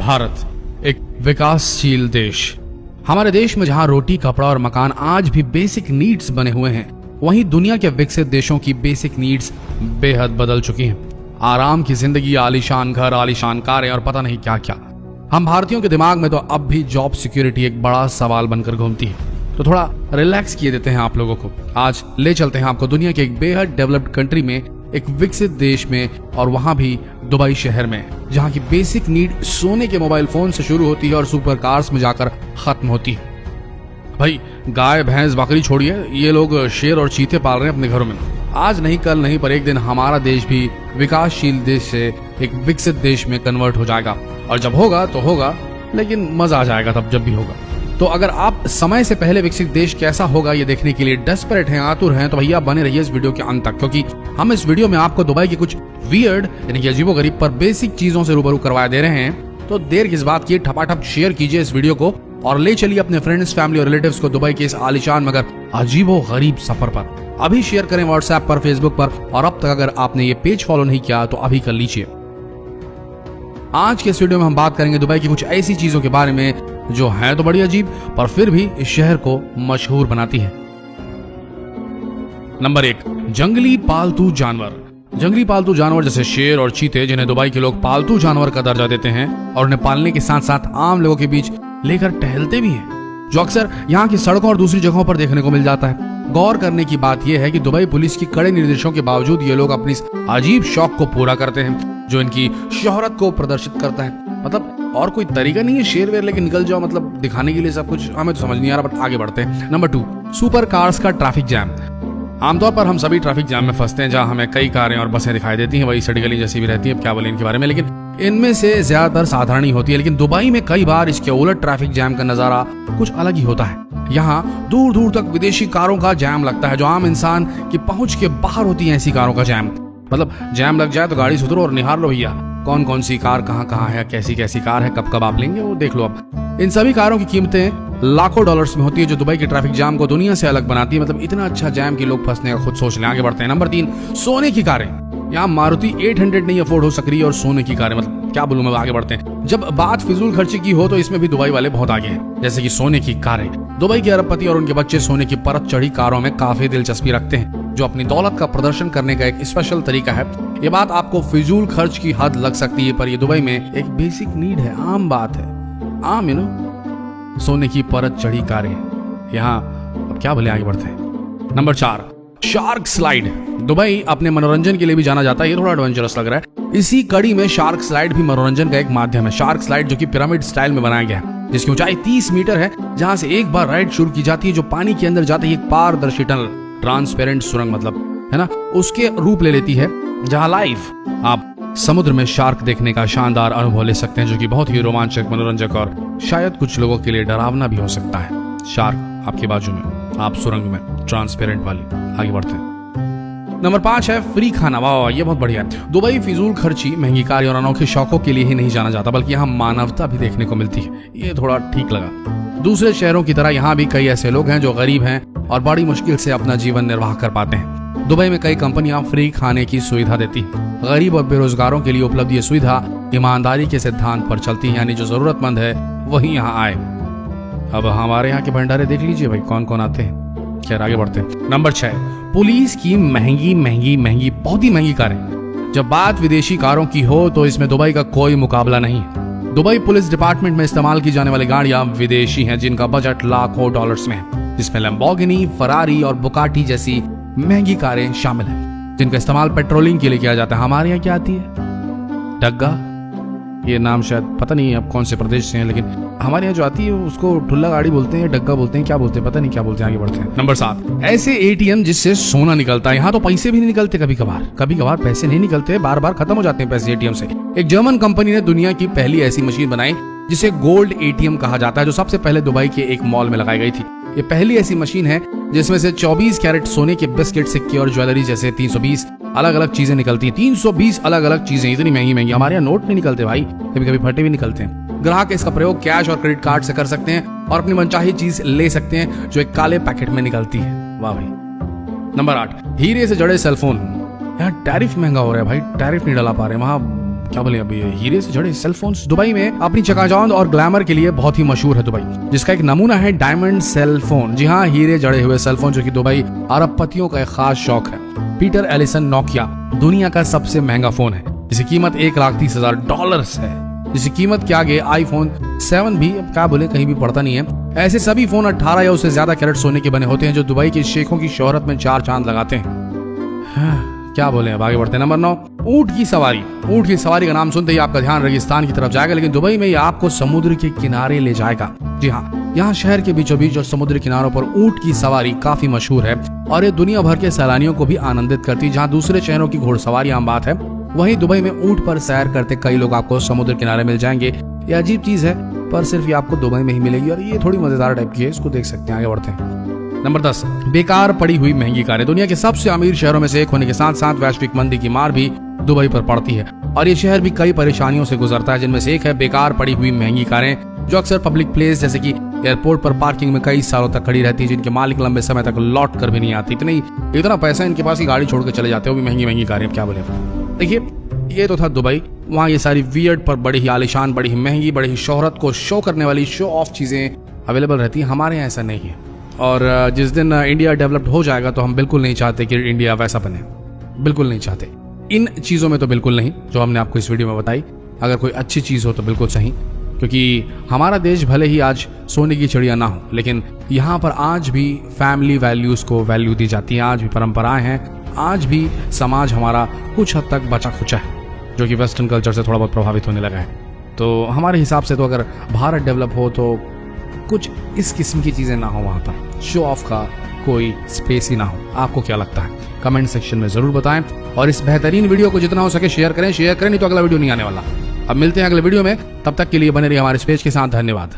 भारत एक विकासशील देश। हमारे देश में जहां रोटी, कपड़ा और मकान आज भी बेसिक नीड्स बने हुए हैं, वहीं दुनिया के विकसित देशों की बेसिक नीड्स बेहद बदल चुकी हैं। आराम की जिंदगी, आलीशान घर, आलीशान कारें और पता नहीं क्या क्या। हम भारतीयों के दिमाग में तो अब भी जॉब सिक्योरिटी एक बड़ा सवाल बनकर घूमती है। तो थोड़ा रिलैक्स किए देते हैं आप लोगों को। आज ले चलते हैं आपको दुनिया के एक बेहद डेवलप्ड कंट्री में, एक विकसित देश में, और वहां भी दुबई शहर में, जहां की बेसिक नीड सोने के मोबाइल फोन से शुरू होती है और सुपर कार्स में जाकर खत्म होती है। भाई गाय, भैंस, बकरी छोड़िए, ये लोग शेर और चीते पाल रहे हैं अपने घरों में। आज नहीं, कल नहीं, पर एक दिन हमारा देश भी विकासशील देश से एक विकसित देश में कन्वर्ट हो जाएगा। और जब होगा तो होगा, लेकिन मजा आ जाएगा तब जब भी होगा। तो अगर आप समय से पहले विकसित देश कैसा होगा ये देखने के लिए डेस्परेट हैं, आतुर हैं, तो भैया बने रहिए इस वीडियो के अंत तक, क्योंकि हम इस वीडियो में आपको दुबई की कुछ वियर्ड यानी कि अजीबोगरीब पर बेसिक चीजों से रूबरू करवा दे रहे हैं। तो देर किस बात की, ठपाठप शेयर कीजिए इस वीडियो को और ले चलिए अपने फ्रेंड्स, फैमिली और रिलेटिव्स को दुबई के इस आलीशान मगर अजीबोगरीब सफर पर। अभी शेयर करें व्हाट्सएप पर, फेसबुक पर, और अब तक अगर आपने ये पेज फॉलो नहीं किया तो अभी कर लीजिए। आज के इस वीडियो में हम बात करेंगे दुबई की कुछ ऐसी चीजों के बारे में जो है तो बड़ी अजीब, पर फिर भी इस शहर को मशहूर बनाती है। नंबर 1, जंगली पालतू जानवर। जंगली पालतू जानवर जैसे शेर और चीते, जिन्हें दुबई के लोग पालतू जानवर का दर्जा देते हैं और उन्हें पालने के साथ साथ आम लोगों के बीच लेकर टहलते भी हैं, जो अक्सर यहाँ की सड़कों और दूसरी जगहों पर देखने को मिल जाता है। गौर करने की बात यह है कि दुबई पुलिस की कड़े निर्देशों के बावजूद ये लोग अपनी इस अजीब शौक को पूरा करते हैं, जो इनकी शोहरत को प्रदर्शित करता है। मतलब और कोई तरीका नहीं है शेर वेर लेके निकल जाओ, मतलब दिखाने के लिए सब कुछ। हमें तो समझ नहीं आ रहा, बट आगे बढ़ते हैं। नंबर 2, सुपर कार्स का ट्रैफिक जैम। आमतौर पर हम सभी ट्रैफिक जैम में फंसते हैं, जहां हमें कई कारें और बसें दिखाई देती हैं, वही सड़ी गली जैसी भी रहती है। अब क्या बोले इनके बारे में, लेकिन इनमें से ज्यादातर साधारण ही होती है। लेकिन दुबई में कई बार इसके उलट ट्रैफिक जैम का नजारा कुछ अलग ही होता है। यहाँ दूर दूर तक विदेशी कारों का जैम लगता है, जो आम इंसान की पहुंच के बाहर होती है। ऐसी कारों का जैम, मतलब जैम लग जाए तो गाड़ी सुधरो और निहार लो भैया, कौन कौन सी कार कहाँ कहाँ है, कैसी कैसी कार है, कब कब आप लेंगे वो देख लो। अब इन सभी कारों की कीमतें लाखों डॉलर्स में होती है, जो दुबई के ट्रैफिक जाम को दुनिया से अलग बनाती है। मतलब इतना अच्छा जैम कि लोग फंसने का खुद सोच लें। आगे बढ़ते हैं। नंबर 3, सोने की कारें। यहाँ मारुति 800 नहीं अफोर्ड हो सक रही है और सोने की कारें, मतलब क्या बोलूं मैं। आगे बढ़ते हैं। जब बात फिजूल खर्ची की हो तो इसमें भी दुबई वाले बहुत आगे हैं, जैसे कि सोने की कारें। दुबई के अरबपति और उनके बच्चे सोने की परत चढ़ी कारों में काफी दिलचस्पी रखते हैं, जो अपनी दौलत का प्रदर्शन करने का एक स्पेशल तरीका है। ये बात आपको फिजूल खर्च की हद लग सकती है, पर ये दुबई में एक बेसिक नीड है, आम बात है, आम सोने की परत चढ़ी कारें यहाँ। अब क्या भले, आगे बढ़ते हैं। Number 4, shark slide. दुबई अपने मनोरंजन के लिए भी जाना जाता है, ये थोड़ा एडवेंचरस लग रहा है। इसी कड़ी में शार्क स्लाइड भी मनोरंजन का एक माध्यम है। शार्क स्लाइड, जो कि पिरामिड स्टाइल में बनाया गया है, जिसकी ऊंचाई 30 मीटर है, जहां से एक बार राइड शुरू की जाती है, जो पानी के अंदर जाती है एक पारदर्शी टनल, ट्रांसपेरेंट सुरंग, मतलब है ना, उसके रूप ले लेती है, जहां लाइव आप समुद्र में शार्क देखने का शानदार अनुभव ले सकते हैं, जो कि बहुत ही रोमांचक, मनोरंजक और शायद कुछ लोगों के लिए डरावना भी हो सकता है। शार्क आपके बाजू में, आप सुरंग में, ट्रांसपेरेंट वाली। आगे बढ़ते हैं। नंबर 5 है फ्री खाना। वाह, ये बहुत बढ़िया है। दुबई फिजूल खर्ची, महंगी कार और अनोखे शौकों के लिए ही नहीं जाना जाता, बल्कि यहाँ मानवता भी देखने को मिलती है। ये थोड़ा ठीक लगा। दूसरे शहरों की तरह यहाँ भी कई ऐसे लोग हैं जो गरीब हैं और बड़ी मुश्किल से अपना जीवन निर्वाह कर पाते हैं। दुबई में कई कंपनियां फ्री खाने की सुविधा देती हैं। गरीब और बेरोजगारों के लिए उपलब्ध ये सुविधा ईमानदारी के सिद्धांत पर चलती है, यानी जो जरूरतमंद है वही यहाँ आए। अब हमारे यहाँ के भंडारे देख लीजिए भाई, कौन कौन आते हैं। खैर आगे बढ़ते हैं। नंबर 6, पुलिस की महंगी महंगी महंगी, बहुत ही महंगी कारें। जब बात विदेशी कारों की हो तो इसमें दुबई का कोई मुकाबला नहीं। दुबई पुलिस डिपार्टमेंट में इस्तेमाल की जाने वाली गाड़ियां विदेशी हैं, जिनका बजट लाखों डॉलर्स में है, जिसमें लैम्बोर्गिनी, फरारी और बुगाटी जैसी महंगी कारें शामिल हैं, जिनका इस्तेमाल पेट्रोलिंग के लिए किया जाता है। हमारे यहाँ क्या आती है, डग्गा। ये नाम शायद पता नहीं आप कौन से प्रदेश से हैं, लेकिन हमारे यहाँ जो आती है उसको ठुल्ला गाड़ी बोलते हैं, डग्गा बोलते हैं, क्या बोलते हैं पता नहीं क्या बोलते हैं। आगे बढ़ते हैं। नंबर 7, ऐसे एटीएम जिससे सोना निकलता है। यहाँ तो पैसे भी नहीं निकलते, कभी कभार पैसे नहीं निकलते, बार बार खत्म हो जाते हैं पैसे एटीएम से। एक जर्मन कंपनी ने दुनिया की पहली ऐसी मशीन बनाई जिसे गोल्ड एटीएम कहा जाता है, जो सबसे पहले दुबई के एक मॉल में लगाई गई थी। ये पहली ऐसी मशीन है जिसमें से 24 कैरेट सोने के बिस्किट, सिक्के और ज्वेलरी जैसे 320 अलग अलग चीजें निकलती हैं। 320 अलग अलग चीजें, इतनी महंगी महंगी। हमारे यहाँ नोट नहीं निकलते भाई, कभी कभी फटे भी निकलते हैं। ग्राहक इसका प्रयोग कैश और क्रेडिट कार्ड से कर सकते हैं और अपनी मनचाही चीज ले सकते हैं, जो एक काले पैकेट में निकलती है। वाह भाई। नंबर 8, हीरे से जड़े सेलफोन। यहाँ टैरिफ महंगा हो रहा है भाई, टैरिफ नहीं डाला पा रहे। वहां क्या बोले अभी, हीरे से जड़े सेल फोन्स। दुबई में अपनी चकाचौंध और ग्लैमर के लिए बहुत ही मशहूर है दुबई, जिसका एक नमूना है डायमंड सेल फोन। जी हाँ, हीरे जड़े हुए सेल फोन, जो कि दुबई अरबपतियों का एक खास शौक है। पीटर एलिसन नोकिया दुनिया का सबसे महंगा फोन है, जिसकी कीमत $1,30,000 है, जिसकी कीमत के आगे आईफोन 7 भी क्या बोले कहीं भी पड़ता नहीं है। ऐसे सभी फोन 18 या उससे ज्यादा कैरेट सोने के बने होते हैं, जो दुबई के शेखों की शोहरत में 4 चांद लगाते हैं। क्या बोले, अब आगे बढ़ते हैं। नंबर 9, ऊंट की सवारी। ऊंट की सवारी का नाम सुनते ही आपका ध्यान रेगिस्तान की तरफ जाएगा, लेकिन दुबई में ये आपको समुद्र के किनारे ले जाएगा। जी हाँ, यहाँ शहर के बीचों बीच और समुद्र किनारों पर ऊंट की सवारी काफी मशहूर है और ये दुनिया भर के सैलानियों को भी आनंदित करती है। जहाँ दूसरे शहरों की घोड़सवारी आम बात है, वहीं दुबई में ऊंट पर सैर करते कई लोग आपको समुद्र किनारे मिल जाएंगे। ये अजीब चीज है, पर सिर्फ ये आपको दुबई में ही मिलेगी और ये थोड़ी मजेदार टाइप की है, इसको देख सकते हैं। आगे बढ़ते हैं। नंबर 10, बेकार पड़ी हुई महंगी कारें। दुनिया के सबसे अमीर शहरों में से एक होने के साथ साथ वैश्विक मंदी की मार भी दुबई पर पड़ती है और ये शहर भी कई परेशानियों से गुजरता है, जिनमें से एक है बेकार पड़ी हुई महंगी कारें, जो अक्सर पब्लिक प्लेस जैसे कि एयरपोर्ट पर पार्किंग में कई सालों तक खड़ी रहती है, जिनके मालिक लंबे समय तक लौट कर भी नहीं आती। इतना पैसा इनके पास ही गाड़ी छोड़ के चले जाते हैं, वो भी महंगी महंगी कारें। क्या बोले, देखिए ये तो था दुबई। वहाँ ये सारी वियर्ड पर बड़ी ही आलिशान, बड़ी ही महंगी, बड़ी ही शोहरत को शो करने वाली शो ऑफ चीजें अवेलेबल रहती है। हमारे यहाँ ऐसा नहीं है और जिस दिन इंडिया डेवलप्ड हो जाएगा तो हम बिल्कुल नहीं चाहते कि इंडिया वैसा बने, बिल्कुल नहीं चाहते। इन चीज़ों में तो बिल्कुल नहीं जो हमने आपको इस वीडियो में बताई। अगर कोई अच्छी चीज़ हो तो बिल्कुल सही, क्योंकि हमारा देश भले ही आज सोने की चिड़िया ना हो, लेकिन यहाँ पर आज भी फैमिली वैल्यूज़ को वैल्यू दी जाती है, आज भी परंपराएं हैं, आज भी समाज हमारा कुछ हद तक बचा खुचा है, जो कि वेस्टर्न कल्चर से थोड़ा बहुत प्रभावित होने लगा है। तो हमारे हिसाब से तो अगर भारत डेवलप हो तो कुछ इस किस्म की चीज़ें ना हो, वहाँ पर शो ऑफ का कोई स्पेस ही ना हो। आपको क्या लगता है, कमेंट सेक्शन में ज़रूर बताएं और इस बेहतरीन वीडियो को जितना हो सके शेयर करें, नहीं तो अगला वीडियो नहीं आने वाला। अब मिलते हैं अगले वीडियो में, तब तक के लिए बने रहिए हमारे इस पेज के साथ। धन्यवाद।